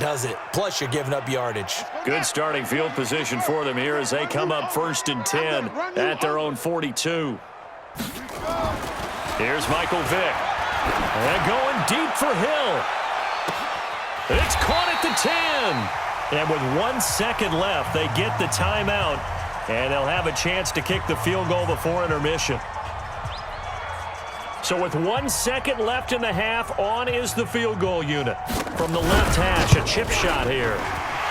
does it. Plus, you're giving up yardage. Good starting field position for them here as they come up 1st and 10 at their own 42. Here's Michael Vick. And going deep for Hill. It's caught at the 10. And with 1 second left, they get the timeout. And they'll have a chance to kick the field goal before intermission. So with 1 second left in the half, on is the field goal unit. From the left hash, a chip shot here.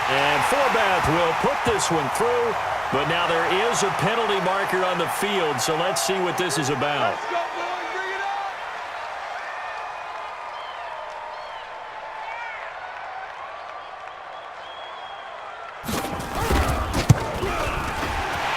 And Forbath will put this one through. But now there is a penalty marker on the field, so let's see what this is about.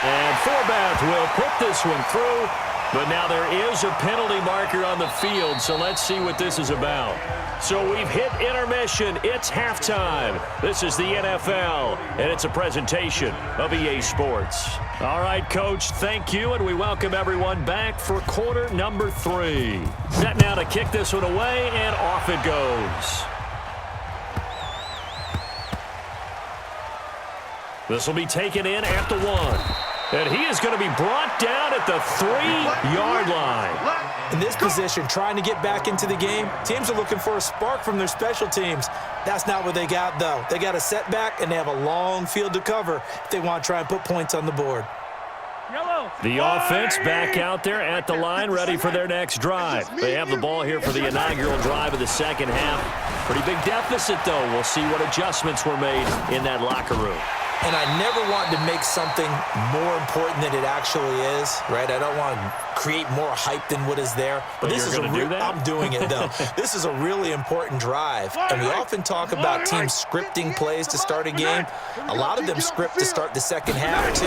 And Forbath will put this one through. But now there is a penalty marker on the field, so let's see what this is about. So we've hit intermission. It's halftime. This is the NFL, and it's a presentation of EA Sports. All right, Coach, thank you, and we welcome everyone back for quarter number 3. Set now to kick this one away, and off it goes. This will be taken in at the 1. And he is going to be brought down at the 3-yard line. In this position, trying to get back into the game, teams are looking for a spark from their special teams. That's not what they got, though. They got a setback, and they have a long field to cover if they want to try and put points on the board. The offense back out there at the line, ready for their next drive. They have the ball here for the inaugural drive of the second half. Pretty big deficit, though. We'll see what adjustments were made in that locker room. And I never want to make something more important than it actually is, right? I don't want to create more hype than what is there. But this is I'm doing it, though. This is a really important drive. And we often talk about teams scripting plays to start a game. A lot of them script to start the second half, too.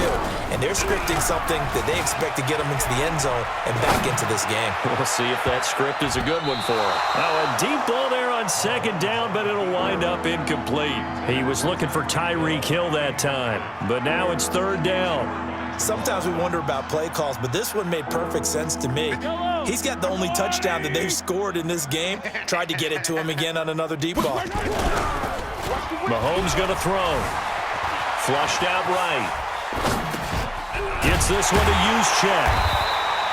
And they're scripting something that they expect to get them into the end zone and back into this game. We'll see if that script is a good one for them. Now, a deep ball there on second down, but it'll wind up incomplete. He was looking for Tyreek Hill that time, but now it's 3rd down. Sometimes we wonder about play calls, but this one made perfect sense to me. He's got the only touchdown that they've scored in this game. Tried to get it to him again on another deep ball. Mahomes going to throw. Flushed out right. Gets this one to use check.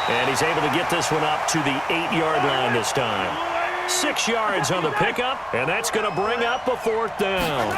And he's able to get this one up to the 8-yard line this time. 6 yards on the pickup, and that's going to bring up a 4th down.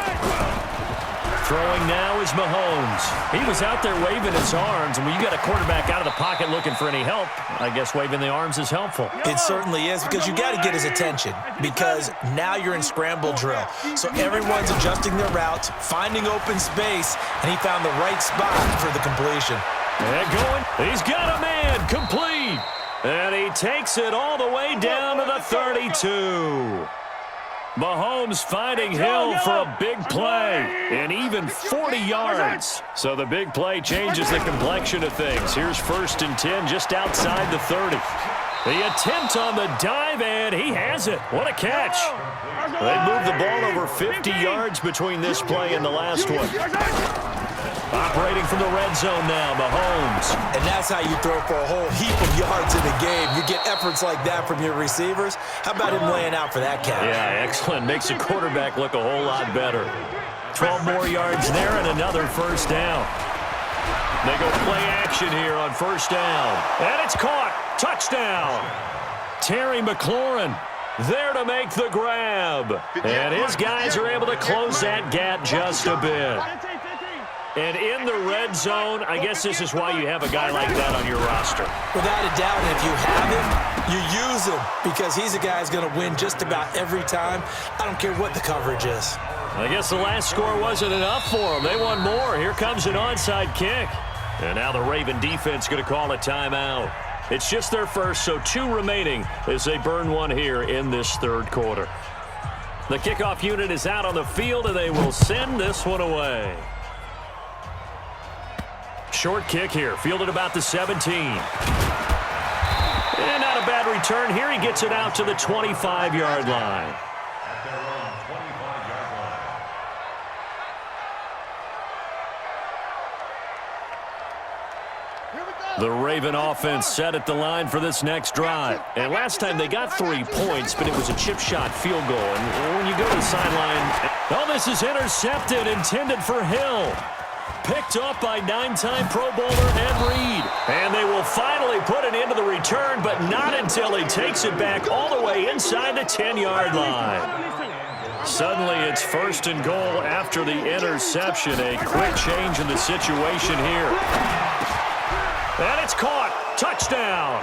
Throwing now is Mahomes. He was out there waving his arms, and when you got a quarterback out of the pocket looking for any help, I guess waving the arms is helpful. It certainly is, because you got to get his attention, because now you're in scramble drill. So everyone's adjusting their routes, finding open space, and he found the right spot for the completion. And going, he's got a man, complete. And he takes it all the way down to the 32. Mahomes finding Hill for a big play, and even 40 yards. So the big play changes the complexion of things. Here's 1st and 10 just outside the 30. The attempt on the dive, and he has it. What a catch. They moved the ball over 50 yards between this play and the last one. Operating from the red zone now, Mahomes. And that's how you throw for a whole heap of yards in a game. You get efforts like that from your receivers. How about him laying out for that catch? Yeah, excellent. Makes the quarterback look a whole lot better. 12 more yards there and another 1st down. They go play action here on 1st down. And it's caught. Touchdown. Terry McLaurin there to make the grab. And his guys are able to close that gap just a bit. And in the red zone, I guess this is why you have a guy like that on your roster. Without a doubt, and if you have him, you use him, because he's a guy who's going to win just about every time. I don't care what the coverage is. I guess the last score wasn't enough for them. They want more. Here comes an onside kick. And now the Raven defense going to call a timeout. It's just their first, so 2 remaining as they burn one here in this 3rd quarter. The kickoff unit is out on the field, and they will send this one away. Short kick here, fielded about the 17. And not a bad return here. He gets it out to the 25-yard line. Here we go. The Raven offense set at the line for this next drive. And last time they got 3 points, but it was a chip shot field goal. And when you go to the sideline, oh, this is intercepted, intended for Hill. Picked up by 9-time Pro Bowler Ed Reed. And they will finally put an end to the return, but not until he takes it back all the way inside the 10-yard line. Suddenly, it's 1st and goal after the interception. A quick change in the situation here. And it's caught. Touchdown.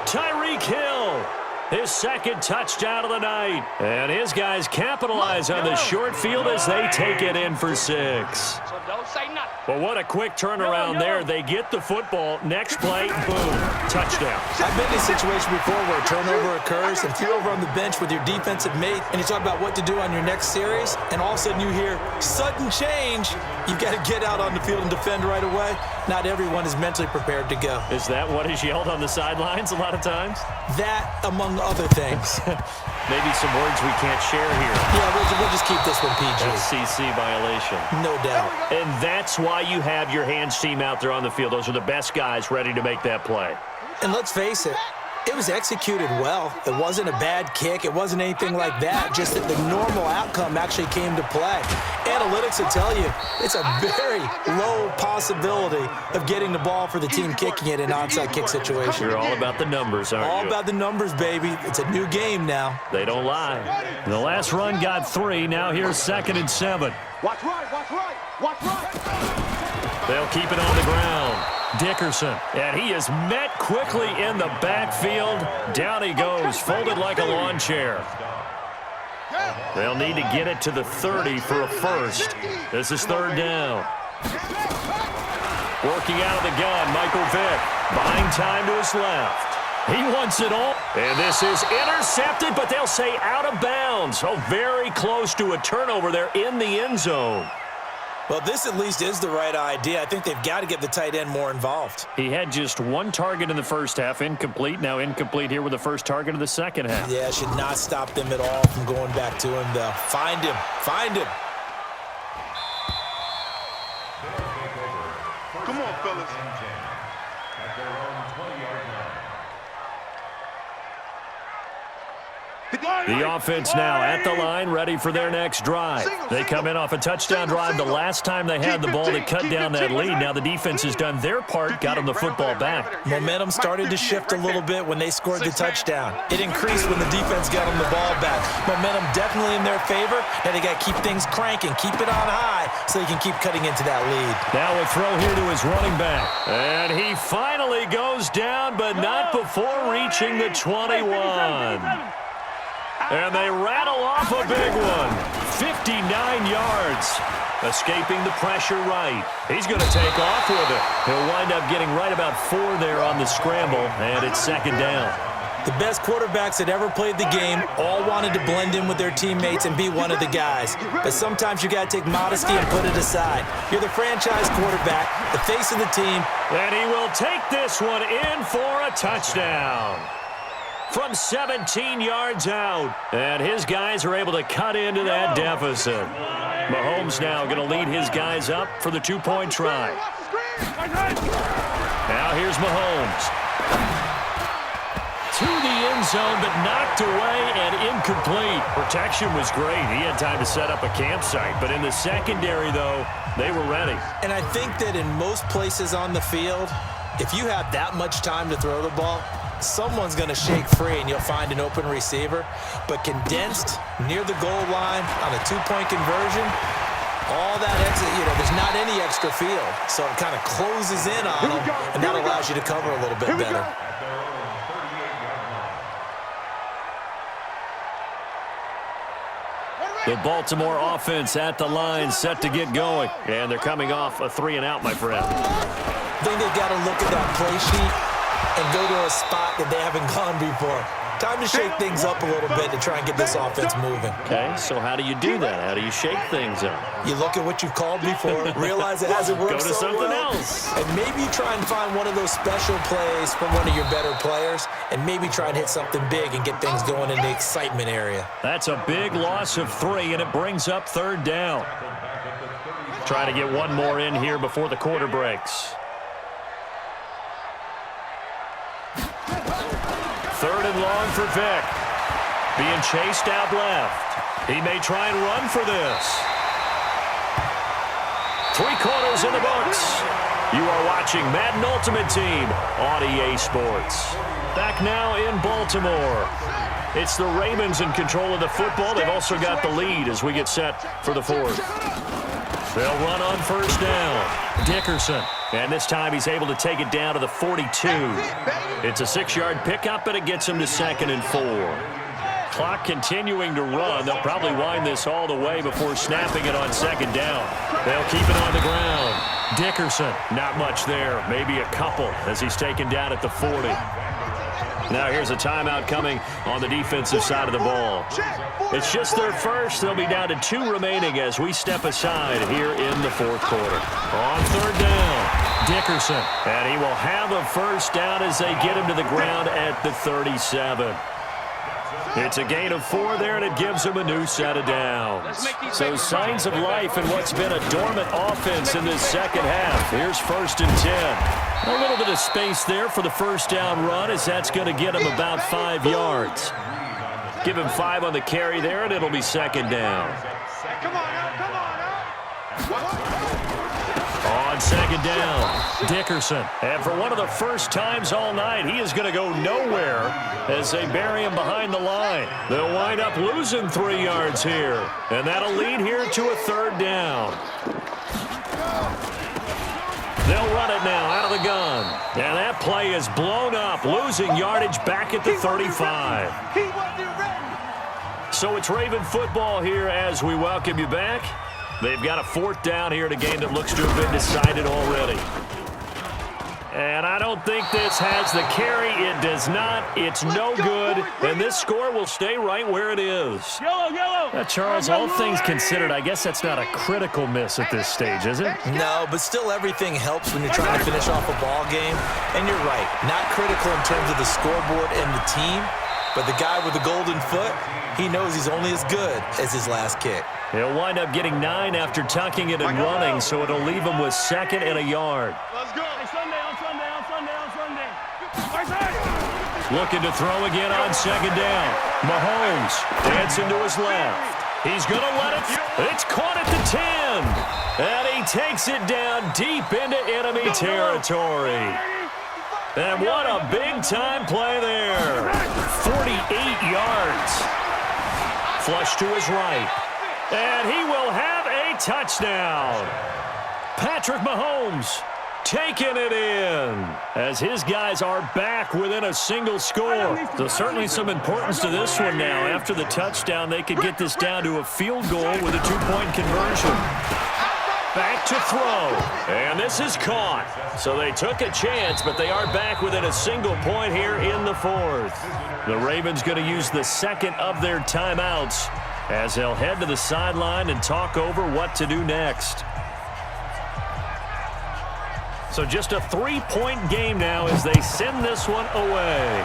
Tyreek Hill. His 2nd touchdown of the night. And his guys capitalize on the short field as they take it in for 6. Well, what a quick turnaround there. They get the football. Next play, boom, touchdown. I've been in a situation before where a turnover occurs, and if you're over on the bench with your defensive mate and you talk about what to do on your next series, and all of a sudden you hear sudden change, you've got to get out on the field and defend right away. Not everyone is mentally prepared to go. Is that what is yelled on the sidelines a lot of times? That, among other things. Maybe some words we can't share here. Yeah, we'll just keep this one PG. FCC violation. No doubt. And that's why you have your hands team out there on the field. Those are the best guys ready to make that play. And let's face it, it was executed well. It wasn't a bad kick. It wasn't anything like that. Just that the normal outcome actually came to play. Analytics will tell you it's a very low possibility of getting the ball for the team kicking it in an onside kick situation. You're all about the numbers, aren't you? All about the numbers, baby. It's a new game now. They don't lie. The last run got 3. Now here's 2nd and 7. Watch right, watch right, watch right. They'll keep it on the ground. Dickerson, and he is met quickly in the backfield. Down he goes, folded like a lawn chair. They'll need to get it to the 30 for a first. This is 3rd down. Working out of the gun, Michael Vick. Buying time to his left. He wants it all. And this is intercepted, but they'll say out of bounds. Oh, very close to a turnover there in the end zone. Well, this at least is the right idea. I think they've got to get the tight end more involved. He had just 1 target in the first half, incomplete. Now incomplete here with the first target of the second half. Yeah, should not stop them at all from going back to him, though. Find him. Find him. Come on, fellas. The offense now at the line, ready for their next drive. They come in off a touchdown drive the last time they had the ball to cut down that lead. Now the defense has done their part, got them the football back. Momentum started to shift a little bit when they scored the touchdown. It increased when the defense got them the ball back. Momentum definitely in their favor. Now they got to keep things cranking, keep it on high so they can keep cutting into that lead. Now a throw here to his running back. And he finally goes down, but not before reaching the 21. And they rattle off a big one. 59 yards. Escaping the pressure right. He's going to take off with it. He'll wind up getting right about 4 there on the scramble, and it's 2nd down. The best quarterbacks that ever played the game all wanted to blend in with their teammates and be one of the guys. But sometimes you got to take modesty and put it aside. You're the franchise quarterback, the face of the team. And he will take this one in for a touchdown. From 17 yards out. And his guys are able to cut into that deficit. Mahomes now going to lead his guys up for the 2-point try. Now here's Mahomes. To the end zone, but knocked away and incomplete. Protection was great. He had time to set up a campsite. But in the secondary, though, they were ready. And I think that in most places on the field, if you have that much time to throw the ball, someone's going to shake free and you'll find an open receiver. But condensed near the goal line on a 2-point conversion, all that exit, there's not any extra field. So it kind of closes in on them, and that allows you to cover a little bit better. The Baltimore offense at the line, set to get going. And they're coming off a 3-and-out, my friend. I think they've got to look at that play sheet and go to a spot that they haven't gone before. Time to shake things up a little bit to try and get this offense moving. Okay, so how do you do that? How do you shake things up? You look at what you've called before, realize it hasn't worked Go to so something well, else. and maybe try and find one of those special plays from one of your better players, and maybe try and hit something big and get things going in the excitement area. That's a big loss of 3, and it brings up 3rd down. Try to get one more in here before the quarter breaks. and long for Vick. Being chased out left. He may try and run for this. 3 quarters in the books. You are watching Madden Ultimate Team on EA Sports. Back now in Baltimore. It's the Ravens in control of the football. They've also got the lead as we get set for the 4th. They'll run on first down. Dickerson. And this time he's able to take it down to the 42. It's a 6-yard pickup, and it gets him to 2nd and 4. Clock continuing to run. They'll probably wind this all the way before snapping it on 2nd down. They'll keep it on the ground. Dickerson, not much there. Maybe a couple as he's taken down at the 40. Now here's a timeout coming on the defensive side of the ball. It's just their first. They'll be down to 2 remaining as we step aside here in the 4th quarter. On 3rd down, Dickerson. And he will have a first down as they get him to the ground at the 37. It's a gain of 4 there, and it gives him a new set of downs. So signs of life in what's been a dormant offense in this second half. Here's 1st and 10. A little bit of space there for the first down run, as that's going to get him about 5 yards. Give him 5 on the carry there, and it'll be 2nd down. Come on now, come on now. On 2nd down, Dickerson. And for one of the first times all night, he is going to go nowhere as they bury him behind the line. They'll wind up losing 3 yards here. And that'll lead here to a 3rd down. They'll run it now out of the gun. And that play is blown up, losing yardage back at the 35. So it's Raven football here as we welcome you back. They've got a 4th down here in a game that looks to have been decided already. And I don't think this has the carry. It does not. It's no good. And this score will stay right where it is. Charles, all things considered, I guess that's not a critical miss at this stage, is it? No, but still everything helps when you're trying to finish off a ball game. And you're right, not critical in terms of the scoreboard and the team. But the guy with the golden foot, he knows he's only as good as his last kick. He'll wind up getting 9 after tucking it and running, so it'll leave him with 2nd and a yard. Let's go. Looking to throw again on 2nd down. Mahomes dancing to his left. He's going to let it. It's caught at the 10. And he takes it down deep into enemy territory. And what a big-time play there. 48 yards. Flush to his right. And he will have a touchdown. Patrick Mahomes taking it in as his guys are back within a single score. So certainly some importance to this one now. After the touchdown, they could get this down to a field goal with a 2-point conversion. Back to throw. And this is caught. So they took a chance, but they are back within a single point here in the 4th. The Ravens going to use the 2nd of their timeouts as they'll head to the sideline and talk over what to do next. So just a 3-point game now as they send this one away.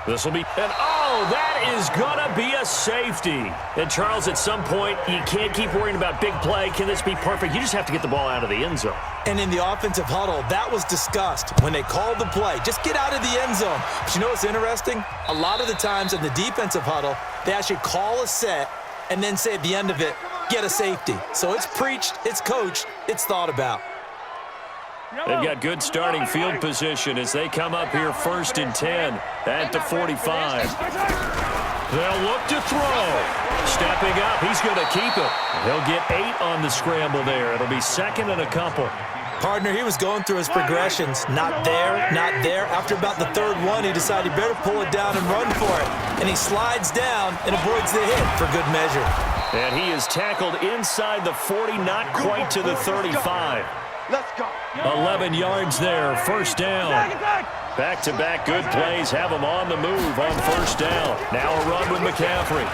This will be, and oh, that is going to be a safety. And Charles, at some point, you can't keep worrying about big play. Can this be perfect? You just have to get the ball out of the end zone. And in the offensive huddle, that was discussed when they called the play. Just get out of the end zone. But you know what's interesting? A lot of the times in the defensive huddle, they actually call a set and then say at the end of it, get a safety. So it's preached, it's coached, it's thought about. They've got good starting field position as they come up here 1st and 10 at the 45. They'll look to throw. Stepping up, he's going to keep it. He'll get 8 on the scramble there. It'll be 2nd and a couple. Partner, he was going through his progressions. Not there, not there. After about the 3rd one, he decided he better pull it down and run for it. And he slides down and avoids the hit for good measure. And he is tackled inside the 40, not quite to the 35. Let's go. 11 yards there, 1st down. Back-to-back good plays have him on the move on 1st down. Now a run with McCaffrey.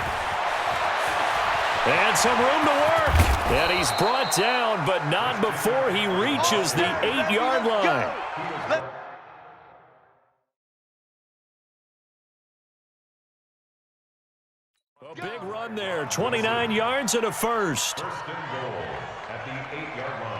And some room to work. And he's brought down, but not before he reaches the 8-yard line. A big run there, 29 yards and a first. First and goal at the 8-yard line.